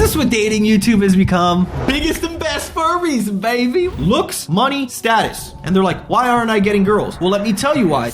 this what dating YouTube has become? Biggest and best for a reason, baby. Looks, money, status. And they're like, why aren't I getting girls? Well, let me tell you why.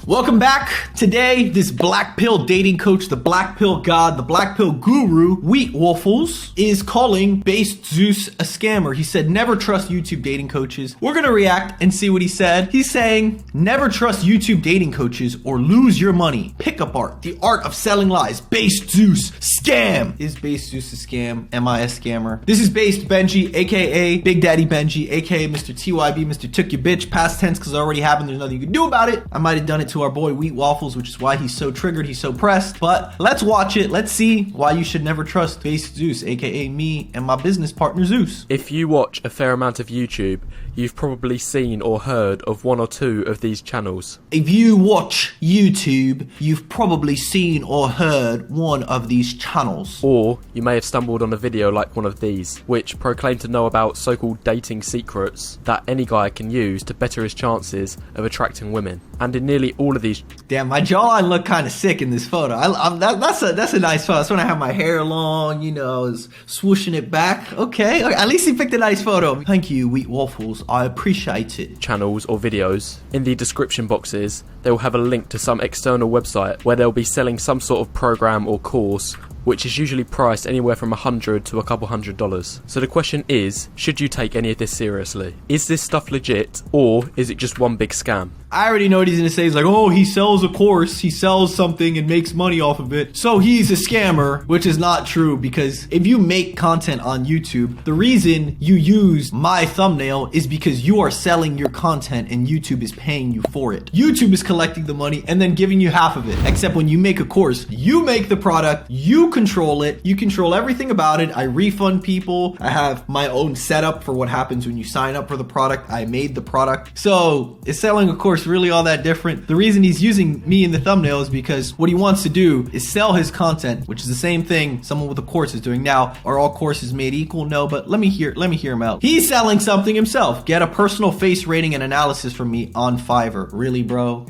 Welcome back. Today, this black pill dating coach, the black pill god, the black pill guru, Waffles, is calling based Zeus a scammer. He said, never trust YouTube dating coaches. We're going to react and see what he said. He's saying, never trust YouTube dating coaches or lose your money. Pickup art, the art of selling lies. Based Zeus, scam. Is based Zeus a scam? Am I a scammer? This is based Benji, aka Big Daddy Benji, aka Mr. TYB, Mr. Took Your Bitch, past tense because it already happened. There's nothing you can do about it. I might have done it to our boy Waffles, which is why he's so triggered, he's so pressed. But let's watch it. Let's see why you should never trust Based Zeus, aka me and my business partner Zeus. If you watch a fair amount of YouTube, you've probably seen or heard of one or two of these channels. If you watch YouTube, you've probably seen or heard one of these channels. Or you may have stumbled on a video like one of these, which proclaim to know about so-called dating secrets that any guy can use to better his chances of attracting women. And in nearly all of these... Damn, my jawline looked kind of sick in this photo. That's a nice photo. That's when I have my hair long, you know, is swooshing it back. Okay, at least he picked a nice photo. Thank you, Waffles. I appreciate it. Channels or videos, in the description boxes, they will have a link to some external website where they'll be selling some sort of program or course, which is usually priced anywhere from $100 to a couple $100s. So the question is, should you take any of this seriously? Is this stuff legit, or is it just one big scam? I already know what he's gonna say. He's like, oh, he sells a course, he sells something and makes money off of it, so he's a scammer, which is not true, because if you make content on YouTube, the reason you use my thumbnail is because you are selling your content and YouTube is paying you for it. YouTube is collecting the money and then giving you half of it. Except when you make a course, you make the product, you control it, you control everything about it. I refund people. I have my own setup for what happens when you sign up for the product. I made the product. So is selling a course really all that different? The reason he's using me in the thumbnail is because what he wants to do is sell his content, which is the same thing someone with a course is doing. Now, are all courses made equal? No, but let me hear him out. He's selling something himself. Get a personal face rating and analysis from me on Fiverr. Really, bro?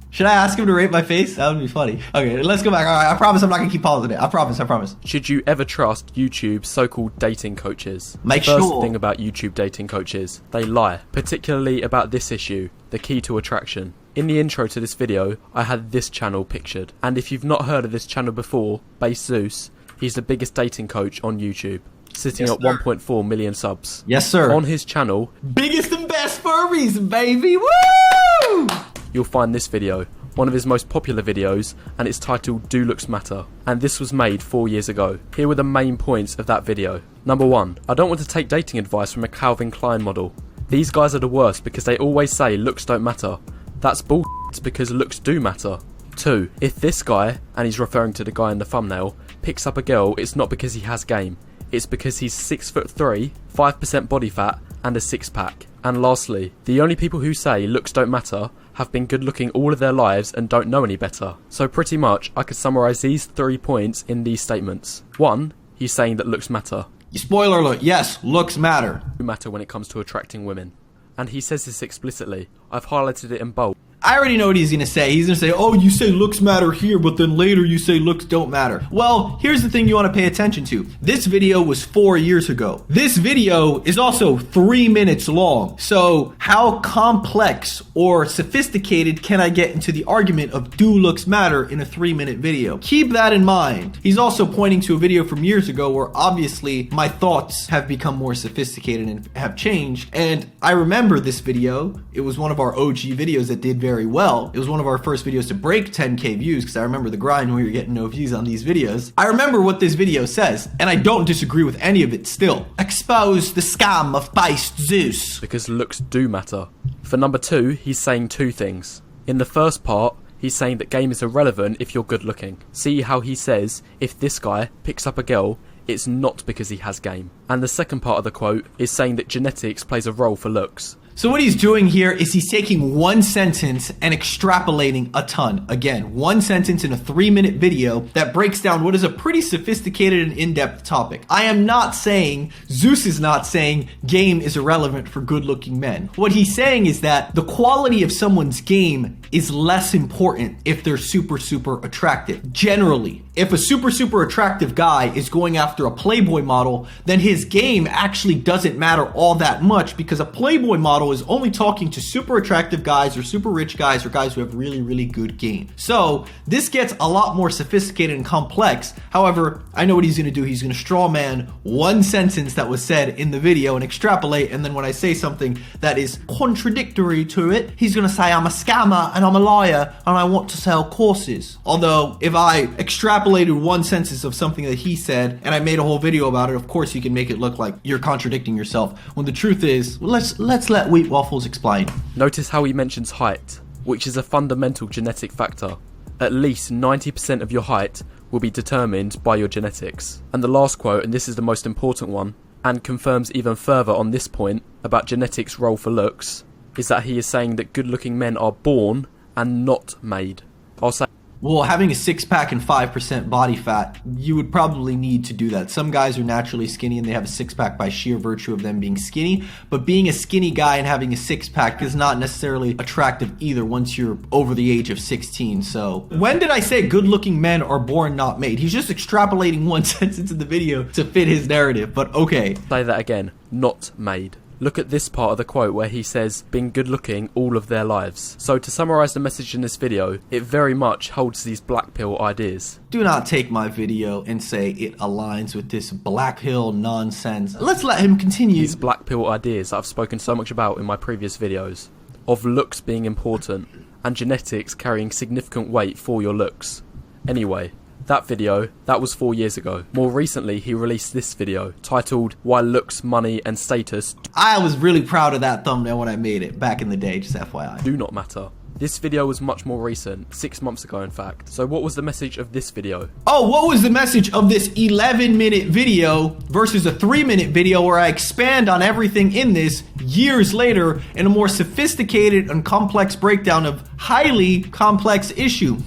Should I ask him to rate my face? That would be funny. Okay, let's go back. All right, I promise I'm not gonna keep pausing it. I promise. Should you ever trust YouTube's so-called dating coaches? Make sure. First thing about YouTube dating coaches, they lie, particularly about this issue, the key to attraction. In the intro to this video, I had this channel pictured. And if you've not heard of this channel before, Based Zeus, he's the biggest dating coach on YouTube, sitting at 1.4 million subs. Yes, sir. On his channel, biggest and best for a reason, baby. Woo! You'll find this video, one of his most popular videos, and it's titled Do Looks Matter, and this was made 4 years ago. Here were the main points of that video. Number 1, I don't want to take dating advice from a Calvin Klein model. These guys are the worst because they always say looks don't matter. That's bullshit because looks do matter. 2, if this guy, and he's referring to the guy in the thumbnail, picks up a girl, it's not because he has game. It's because he's 6'3", 5% body fat, and a six-pack. And lastly, the only people who say looks don't matter have been good looking all of their lives and don't know any better. So pretty much, I could summarise these 3 points in these statements. 1, he's saying that looks matter. Spoiler alert, yes, looks matter. Matter when it comes to attracting women. And he says this explicitly. I've highlighted it in bold. I already know what he's gonna say. He's gonna say, oh, you say looks matter here, but then later you say looks don't matter. Well, here's the thing you wanna pay attention to. This video was 4 years ago. This video is also 3 minutes long. So how complex or sophisticated can I get into the argument of do looks matter in a 3-minute video? Keep that in mind. He's also pointing to a video from years ago where obviously my thoughts have become more sophisticated and have changed. And I remember this video. It was one of our OG videos that did very well. It was one of our first videos to break 10K views because I remember the grind when we were getting no views on these videos. I remember what this video says, and I don't disagree with any of it still. Expose the scam of Based Zeus. Because looks do matter. For number 2, he's saying 2 things. In the first part, he's saying that game is irrelevant if you're good looking. See how he says, if this guy picks up a girl, it's not because he has game. And the second part of the quote is saying that genetics plays a role for looks. So what he's doing here is he's taking one sentence and extrapolating a ton. Again, one sentence in a 3-minute video that breaks down what is a pretty sophisticated and in-depth topic. I am not saying, Zeus is not saying game is irrelevant for good-looking men. What he's saying is that the quality of someone's game is less important if they're super attractive. Generally, if a super attractive guy is going after a Playboy model, then his game actually doesn't matter all that much, because a Playboy model is only talking to super attractive guys or super rich guys or guys who have really good game. So this gets a lot more sophisticated and complex. However, I know what he's going to do. He's going to straw man one sentence that was said in the video and extrapolate, and then when I say something that is contradictory to it, he's going to say I'm a scammer and I'm a liar and I want to sell courses. Although if I extrapolated one sentence of something that he said and I made a whole video about it, of course you can make it look like you're contradicting yourself, when the truth is, let's let Wheat Waffles explain. Notice how he mentions height, which is a fundamental genetic factor. At least 90% of your height will be determined by your genetics. And the last quote, and this is the most important one, and confirms even further on this point about genetics' role for looks, is that he is saying that good-looking men are born and not made. I'll say, well, having a six-pack and 5% body fat, you would probably need to do that. Some guys are naturally skinny and they have a six-pack by sheer virtue of them being skinny, but being a skinny guy and having a six-pack is not necessarily attractive either once you're over the age of 16. So when did I say good-looking men are born not made? He's just extrapolating one sentence in the video to fit his narrative, but okay. Say that again, not made. Look at this part of the quote where he says, being good looking all of their lives. So to summarise the message in this video, it very much holds these black pill ideas. Do not take my video and say it aligns with this black pill nonsense. Let's let him continue. These black pill ideas that I've spoken so much about in my previous videos, of looks being important, and genetics carrying significant weight for your looks. Anyway, that video, that was 4 years ago. More recently, he released this video, titled, Why Looks, Money and Status I was really proud of that thumbnail when I made it back in the day, just FYI. Do not matter. This video was much more recent, 6 months ago in fact. So what was the message of this video? Oh, what was the message of this 11-minute video versus a 3-minute video where I expand on everything in this years later in a more sophisticated and complex breakdown of highly complex issue?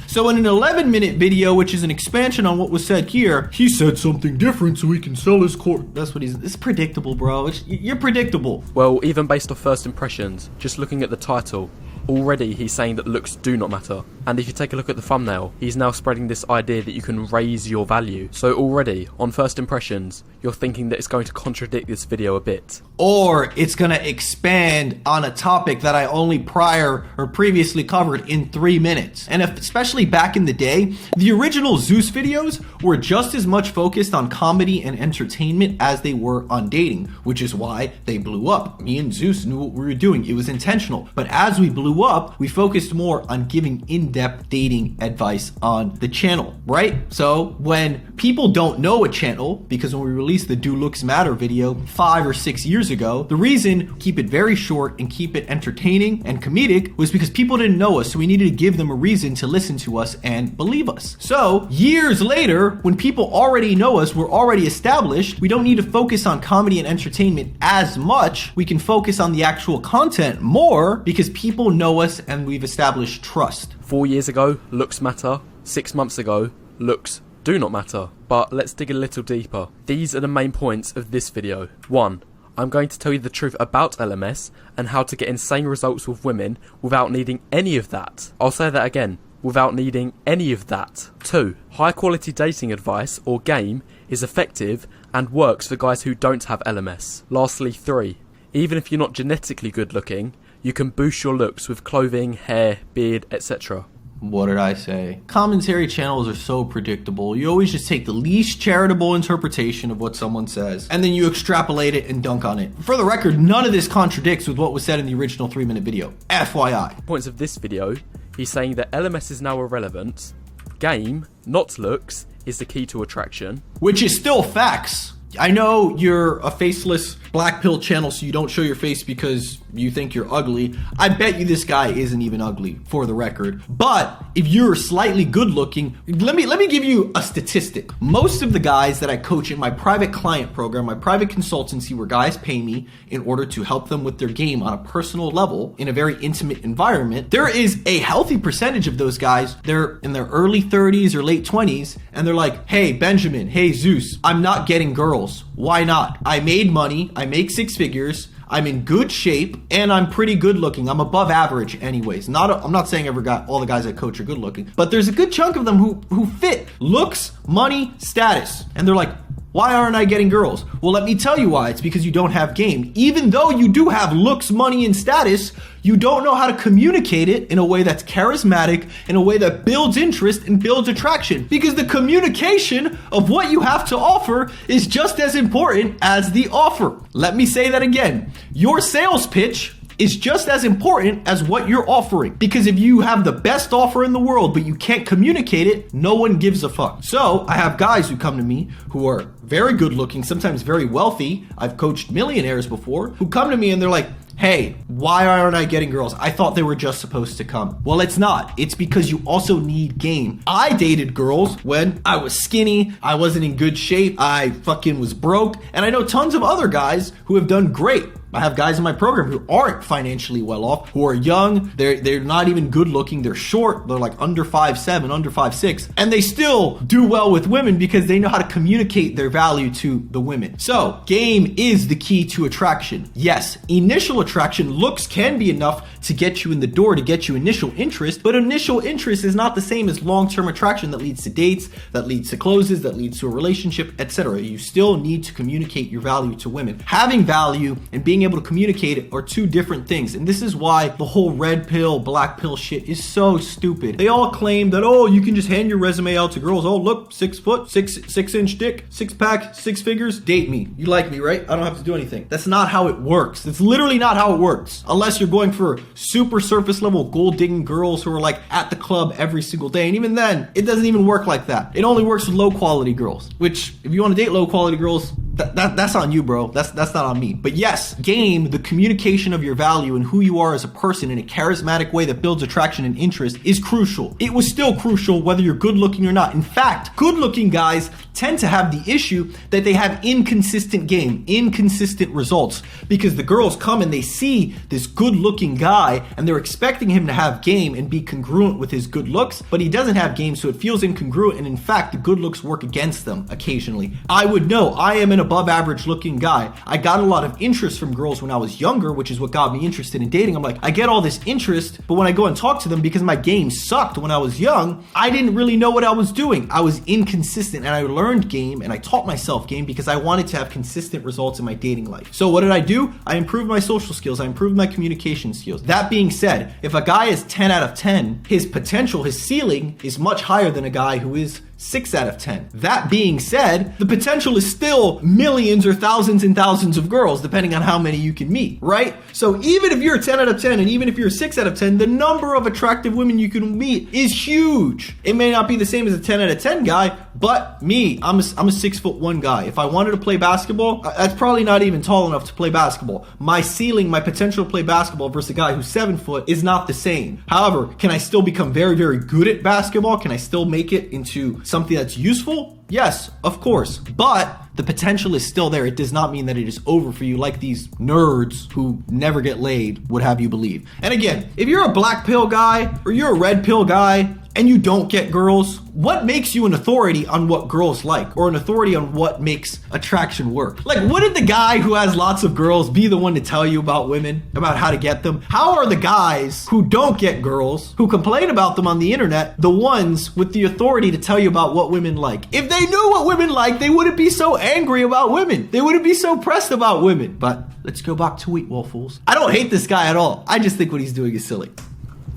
So in an 11-minute video, which is an expansion on what was said here, he said something different so he can sell his course. That's what it's predictable, bro. You're predictable. Well, even based off first impressions, just looking at the title, already he's saying that looks do not matter. And if you take a look at the thumbnail, he's now spreading this idea that you can raise your value. So already, on first impressions, you're thinking that it's going to contradict this video a bit. Or it's going to expand on a topic that I only previously covered in 3 minutes. And especially back in the day, the original Zeus videos were just as much focused on comedy and entertainment as they were on dating, which is why they blew up. Me and Zeus knew what we were doing. It was intentional. But as we blew up, we focused more on giving in-depth dating advice on the channel, right? So when people don't know a channel, because when we released the Do Looks Matter video 5 or 6 years ago, the reason keep it very short and keep it entertaining and comedic was because people didn't know us, so we needed to give them a reason to listen to us and believe us. So years later, when people already know us, we're already established, we don't need to focus on comedy and entertainment as much. We can focus on the actual content more because people know us and we've established trust. 4 years ago, looks matter. 6 months ago, looks do not matter. But let's dig a little deeper. These are the main points of this video. 1. I'm going to tell you the truth about LMS and how to get insane results with women without needing any of that. I'll say that again. Without needing any of that. 2. High quality dating advice or game is effective and works for guys who don't have LMS. Lastly, 3. Even if you're not genetically good looking, you can boost your looks with clothing, hair, beard, etc. What did I say? Commentary channels are so predictable. You always just take the least charitable interpretation of what someone says, and then you extrapolate it and dunk on it. For the record, none of this contradicts with what was said in the original 3-minute video. FYI. Points of this video, he's saying that LMS is now irrelevant, game, not looks, is the key to attraction. Which is still facts. I know you're a faceless black pill channel, so you don't show your face because you think you're ugly. I bet you this guy isn't even ugly, for the record. But if you're slightly good looking, let me give you a statistic. Most of the guys that I coach in my private client program, my private consultancy, where guys pay me in order to help them with their game on a personal level in a very intimate environment, there is a healthy percentage of those guys, they're in their early 30s or late 20s, and they're like, hey, Benjamin, hey, Zeus, I'm not getting girls. Why not? I made money, I make 6 figures, I'm in good shape, and I'm pretty good looking. I'm above average anyways. I'm not saying all the guys I coach are good looking, but there's a good chunk of them who fit looks, money, status. And they're like, why aren't I getting girls? Well, let me tell you why. It's because you don't have game. Even though you do have looks, money, and status, you don't know how to communicate it in a way that's charismatic, in a way that builds interest and builds attraction. Because the communication of what you have to offer is just as important as the offer. Let me say that again. Your sales pitch is just as important as what you're offering. Because if you have the best offer in the world, but you can't communicate it, no one gives a fuck. So I have guys who come to me who are very good looking, sometimes very wealthy. I've coached millionaires before who come to me and they're like, hey, why aren't I getting girls? I thought they were just supposed to come. Well, it's not. It's because you also need game. I dated girls when I was skinny, I wasn't in good shape, I fucking was broke, and I know tons of other guys who have done great. I have guys in my program who aren't financially well off, who are young, they're not even good looking, they're short, they're like under 5'7", under 5'6", and they still do well with women because they know how to communicate their value to the women. So, game is the key to attraction. Yes, initial attraction, looks can be enough to get you in the door, to get you initial interest, but initial interest is not the same as long-term attraction that leads to dates, that leads to closes, that leads to a relationship, etc. You still need to communicate your value to women. Having value and being able to communicate it are two different things. And this is why the whole red pill, black pill shit is so stupid. They all claim that, oh, you can just hand your resume out to girls. Oh, look, 6 foot, 6-inch dick, 6-pack, 6 figures. Date me. You like me, right? I don't have to do anything. That's not how it works. It's literally not how it works. Unless you're going for super surface level gold digging girls who are like at the club every single day. And even then, it doesn't even work like that. It only works with low quality girls, which if you want to date low quality girls, that's on you, bro. That's not on me. But yes, game, the communication of your value and who you are as a person in a charismatic way that builds attraction and interest is crucial. It was still crucial whether you're good looking or not. In fact, good looking guys tend to have the issue that they have inconsistent game, inconsistent results, because the girls come and they see this good looking guy and they're expecting him to have game and be congruent with his good looks, but he doesn't have game, so it feels incongruent, and in fact, the good looks work against them occasionally. I would know. I am an above average looking guy. I got a lot of interest from girls when I was younger, which is what got me interested in dating. I'm like, I get all this interest, but when I go and talk to them, because my game sucked when I was young, I didn't really know what I was doing. I was inconsistent, and I learned game and I taught myself game because I wanted to have consistent results in my dating life. So what did I do? I improved my social skills. I improved my communication skills. That being said, if a guy is 10 out of 10, his potential, his ceiling is much higher than a guy who is 6 out of 10. That being said, the potential is still millions or thousands and thousands of girls, depending on how many you can meet, right? So even if you're a 10 out of 10 and even if you're a 6 out of 10, the number of attractive women you can meet is huge. It may not be the same as a 10 out of 10 guy, but me, I'm a 6'1" guy. If I wanted to play basketball, that's probably not even tall enough to play basketball. My ceiling, my potential to play basketball versus a guy who's 7 foot is not the same. However, can I still become very, very good at basketball? Can I still make it into something that's useful? Yes, of course. But the potential is still there. It does not mean that it is over for you like these nerds who never get laid would have you believe. And again, if you're a black pill guy or you're a red pill guy and you don't get girls, what makes you an authority on what girls like or an authority on what makes attraction work? Like, wouldn't the guy who has lots of girls be the one to tell you about women, about how to get them? How are the guys who don't get girls, who complain about them on the internet, the ones with the authority to tell you about what women like? If they knew what women like, they wouldn't be so angry about women. They wouldn't be so pressed about women. But let's go back to wheat waffles. I don't hate this guy at all. I just think what he's doing is silly.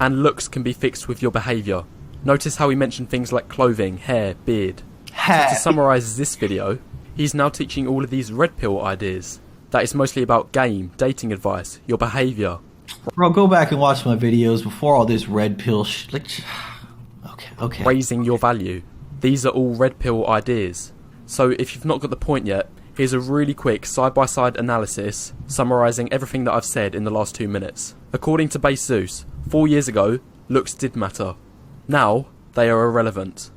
And looks can be fixed with your behaviour. Notice how he mentioned things like clothing, hair, beard. So to summarise this video, he's now teaching all of these red pill ideas. That is mostly about game, dating advice, your behaviour. Bro, go back and watch my videos before all this red pill okay. Raising your value. These are all red pill ideas. So if you've not got the point yet, here's a really quick side-by-side analysis summarising everything that I've said in the last 2 minutes. According to base Zeus, 4 years ago, looks did matter. Now, they are irrelevant.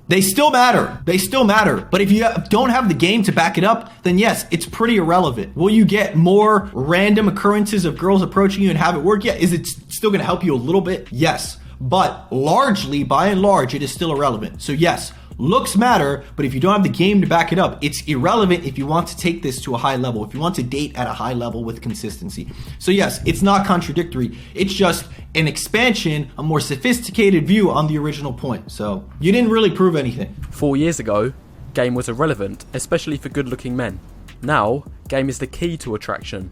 They still matter. They still matter. But if you don't have the game to back it up, then yes, it's pretty irrelevant. Will you get more random occurrences of girls approaching you and have it work? Yeah. Is it still going to help you a little bit? Yes. But largely, by and large, it is still irrelevant. So yes, Looks matter, but if you don't have the game to back it up, it's irrelevant if you want to take this to a high level, if you want to date at a high level with consistency. So yes, it's not contradictory. It's just an expansion, a more sophisticated view on the original point. So you didn't really prove anything. 4 years ago, game was irrelevant, especially for good-looking men. Now, game is the key to attraction.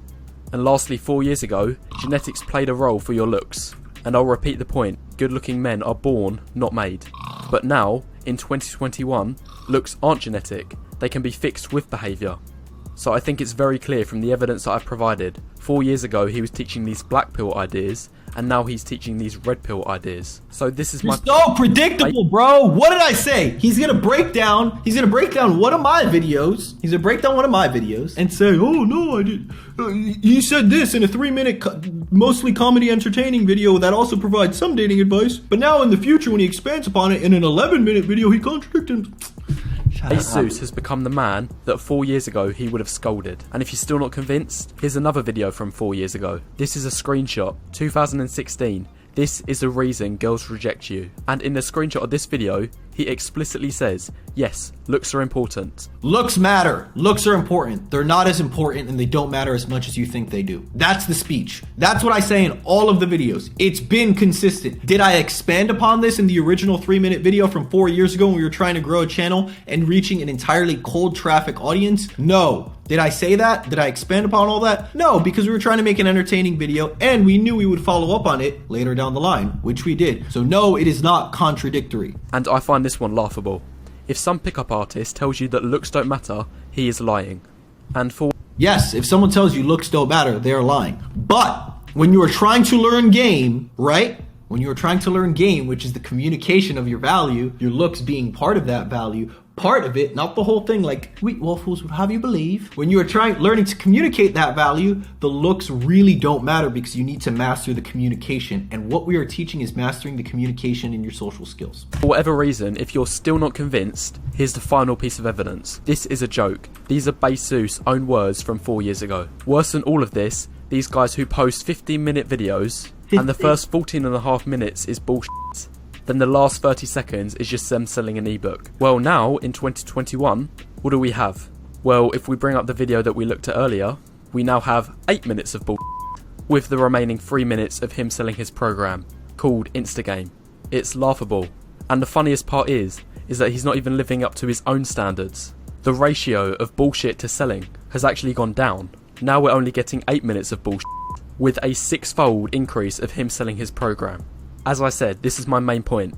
And lastly, 4 years ago, genetics played a role for your looks. And I'll repeat the point, good-looking men are born, not made. But now, in 2021, looks aren't genetic, they can be fixed with behaviour. So I think it's very clear from the evidence that I've provided. 4 years ago he was teaching these black pill ideas, and now he's teaching these red pill ideas. So this is You're so predictable, bro. What did I say? He's gonna break down one of my videos. He's gonna break down one of my videos and say, oh no, I did. He said this in a 3-minute, mostly comedy entertaining video that also provides some dating advice. But now in the future, when he expands upon it in an 11-minute video, he contradicted. Zeus has become the man that 4 years ago he would have scolded. And if you're still not convinced, here's another video from 4 years ago. This is a screenshot, 2016. This is the reason girls reject you. And in the screenshot of this video, he explicitly says, yes, looks are important. Looks matter. Looks are important. They're not as important and they don't matter as much as you think they do. That's the speech. That's what I say in all of the videos. It's been consistent. Did I expand upon this in the original 3-minute video from 4 years ago when we were trying to grow a channel and reaching an entirely cold traffic audience? No. Did I say that? Did I expand upon all that? No, because we were trying to make an entertaining video and we knew we would follow up on it later down the line, which we did. So no, it is not contradictory. And I find this one laughable. If some pickup artist tells you that looks don't matter, he is lying. And for yes, if someone tells you looks don't matter, they're lying. But when you are trying to learn game, right? When you are trying to learn game, which is the communication of your value, your looks being part of that value, part of it, not the whole thing, like sweet waffles would have you believe. When you are learning to communicate that value, the looks really don't matter because you need to master the communication. And what we are teaching is mastering the communication in your social skills. For whatever reason, if you're still not convinced, here's the final piece of evidence. This is a joke. These are Zeus' own words from 4 years ago. Worse than all of this, these guys who post 15-minute videos and the first 14.5 minutes is bullshit. Then the last 30 seconds is just them selling an ebook. Well, now in 2021, what do we have? Well, if we bring up the video that we looked at earlier, we now have 8 minutes of bullshit, with the remaining 3 minutes of him selling his program called Instagame. It's laughable. And the funniest part is that he's not even living up to his own standards. The ratio of bullshit to selling has actually gone down. Now we're only getting 8 minutes of bullshit, with a 6-fold increase of him selling his program. As I said, this is my main point.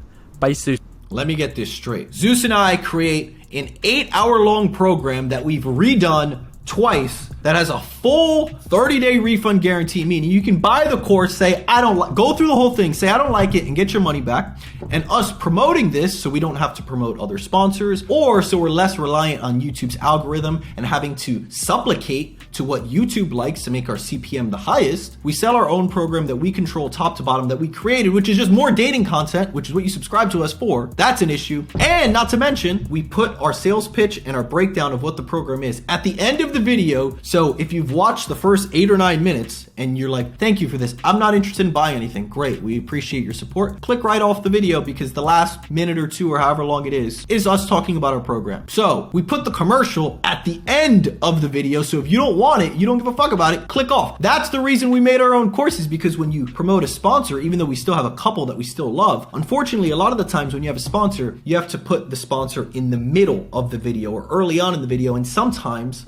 Zeus. Let me get this straight. Zeus and I create an 8-hour-long program that we've redone twice that has a full 30-day refund guarantee, meaning you can buy the course, say I don't like, go through the whole thing, say I don't like it and get your money back, and us promoting this so we don't have to promote other sponsors, or so we're less reliant on YouTube's algorithm and having to supplicate to what YouTube likes to make our CPM the highest. We sell our own program that we control top to bottom, that we created, which is just more dating content, which is what you subscribe to us for. That's an issue. And not to mention, we put our sales pitch and our breakdown of what the program is at the end of the video. So if you've watched the first 8 or 9 minutes and you're like, thank you for this, I'm not interested in buying anything, great, we appreciate your support, click right off the video, because the last minute or two or however long it is us talking about our program. So we put the commercial at the end of the video, so if you don't want it, you don't give a fuck about it, click off. That's the reason we made our own courses, because when you promote a sponsor, even though we still have a couple that we still love, unfortunately a lot of the times when you have a sponsor, you have to put the sponsor in the middle of the video or early on in the video, and sometimes,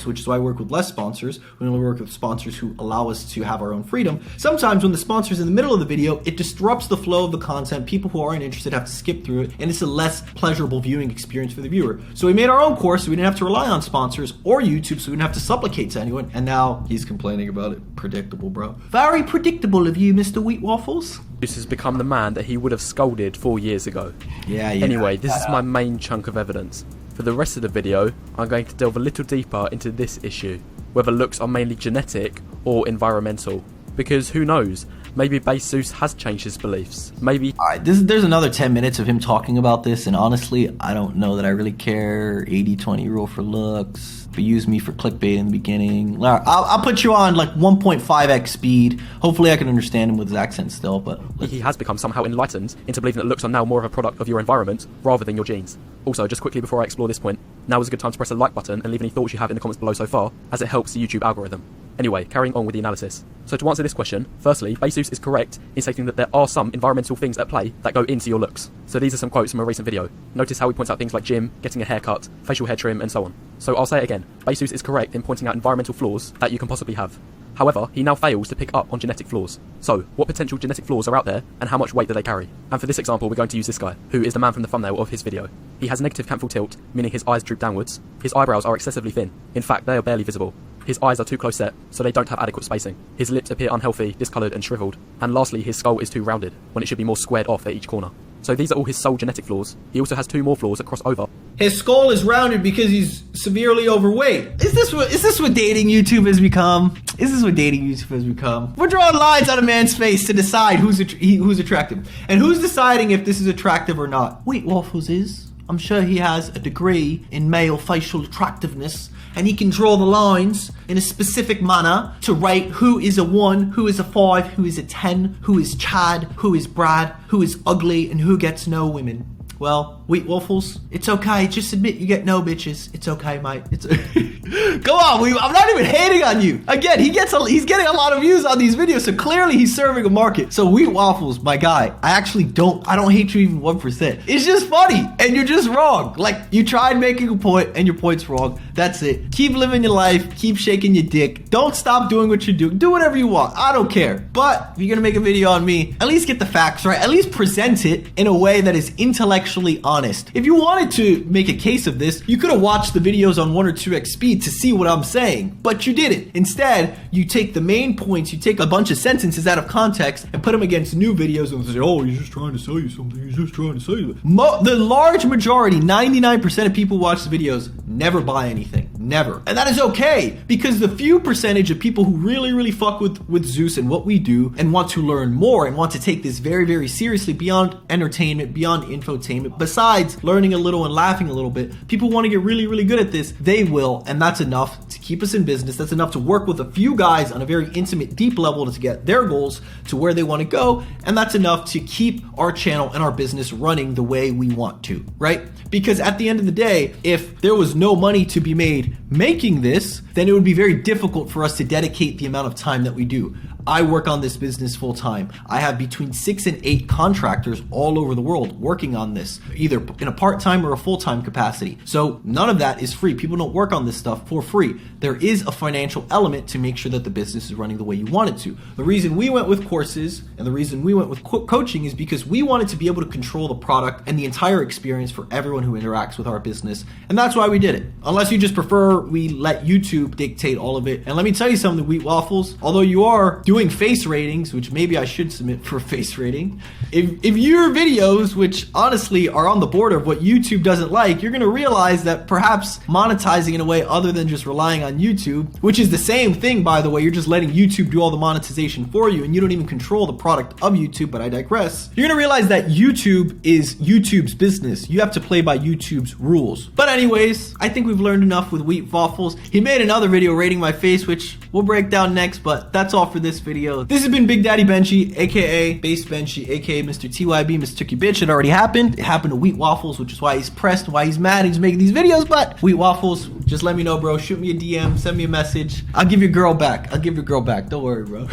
which is why I work with less sponsors, we only work with sponsors who allow us to have our own freedom. Sometimes when the sponsor's in the middle of the video, it disrupts the flow of the content. People who aren't interested have to skip through it, and it's a less pleasurable viewing experience for the viewer. So we made our own course so we didn't have to rely on sponsors or YouTube, so we didn't have to supplicate to anyone, and now he's complaining about it. Predictable, bro. Very predictable of you, Mr. Wheat Waffles. Zeus has become the man that he would have scolded 4 years ago. Yeah. Anyway, this is my main chunk of evidence. For the rest of the video, I'm going to delve a little deeper into this issue, whether looks are mainly genetic or environmental. Because who knows, Maybe base Zeus has changed his beliefs. Maybe... Alright, there's another 10 minutes of him talking about this, and honestly, I don't know that I really care. 80-20 rule for looks. But use me for clickbait in the beginning. I'll put you on like 1.5x speed. Hopefully I can understand him with his accent still, but... He has become somehow enlightened into believing that looks are now more of a product of your environment rather than your genes. Also, just quickly before I explore this point, now is a good time to press the like button and leave any thoughts you have in the comments below so far, as it helps the YouTube algorithm. Anyway, carrying on with the analysis. So to answer this question, firstly, Zeus is correct in stating that there are some environmental things at play that go into your looks. So these are some quotes from a recent video. Notice how he points out things like gym, getting a haircut, facial hair trim, and so on. So I'll say it again, Zeus is correct in pointing out environmental flaws that you can possibly have. However, he now fails to pick up on genetic flaws. So, what potential genetic flaws are out there, and how much weight do they carry? And for this example, we're going to use this guy, who is the man from the thumbnail of his video. He has negative canthal tilt, meaning his eyes droop downwards. His eyebrows are excessively thin. In fact, they are barely visible. His eyes are too close set, so they don't have adequate spacing. His lips appear unhealthy, discoloured and shriveled. And lastly, his skull is too rounded, when it should be more squared off at each corner. So these are all his sole genetic flaws. He also has 2 more flaws that cross over. His skull is rounded because he's severely overweight. Is this what dating YouTube has become? Is this what dating YouTube has become? We're drawing lines on a man's face to decide who's attractive. And who's deciding if this is attractive or not? Wait, Waffles is? I'm sure he has a degree in male facial attractiveness, and he can draw the lines in a specific manner to rate who is a 1, who is a 5, who is a 10, who is Chad, who is Brad, who is ugly, and who gets no women. Well, Wheat Waffles, it's okay. Just admit you get no bitches. It's okay, mate. It's Go on, I'm not even hating on you. Again, he's getting a lot of views on these videos, so clearly he's serving a market. So Wheat Waffles, my guy, I don't hate you even 1%. It's just funny, and you're just wrong. Like, you tried making a point, and your point's wrong. That's it. Keep living your life. Keep shaking your dick. Don't stop doing what you're doing. Do whatever you want. I don't care. But if you're gonna make a video on me, at least get the facts right. At least present it in a way that is intellectually honest. If you wanted to make a case of this, you could have watched the videos on 1 or 2x speed to see what I'm saying, but you didn't. Instead, you take the main points, you take a bunch of sentences out of context and put them against new videos and say, oh, he's just trying to sell you something, he's just trying to sell you. The large majority, 99% of people who watch the videos never buy anything. Never. And that is okay, because the few percentage of people who really fuck with Zeus and what we do and want to learn more and want to take this very seriously beyond entertainment, beyond infotainment, besides learning a little and laughing a little bit, people want to get really good at this, they will, and that's enough to keep us in business. That's enough to work with a few guys on a very intimate, deep level to get their goals to where they want to go, and that's enough to keep our channel and our business running the way we want to, right? Because at the end of the day, if there was no money to be made making this, then it would be very difficult for us to dedicate the amount of time that we do. I work on this business full time. I have between 6 and 8 contractors all over the world working on this, either in a part-time or a full-time capacity. So none of that is free. People don't work on this stuff for free. There is a financial element to make sure that the business is running the way you want it to. The reason we went with courses and the reason we went with coaching is because we wanted to be able to control the product and the entire experience for everyone who interacts with our business. And that's why we did it. Unless you just prefer we let YouTube dictate all of it. And let me tell you something, Wheat Waffles, although you are doing face ratings, which maybe I should submit for a face rating, if your videos, which honestly are on the border of what YouTube doesn't like, you're going to realize that perhaps monetizing in a way other than just relying on YouTube, which is the same thing, by the way, you're just letting YouTube do all the monetization for you and you don't even control the product of YouTube, but I digress. You're going to realize that YouTube is YouTube's business. You have to play by YouTube's rules. But anyways, I think we've learned enough with Wheat Waffles. He made another video rating my face, which we'll break down next, but that's all for this video. This has been Big Daddy Benji, aka Base Benji, aka Mr. TYB, Mr. Tookie Bitch. It already happened. It happened to Wheat Waffles, which is why he's pressed, why he's mad, he's making these videos. But Wheat Waffles, just let me know, bro. Shoot me a DM, send me a message. I'll give your girl back. Don't worry, bro.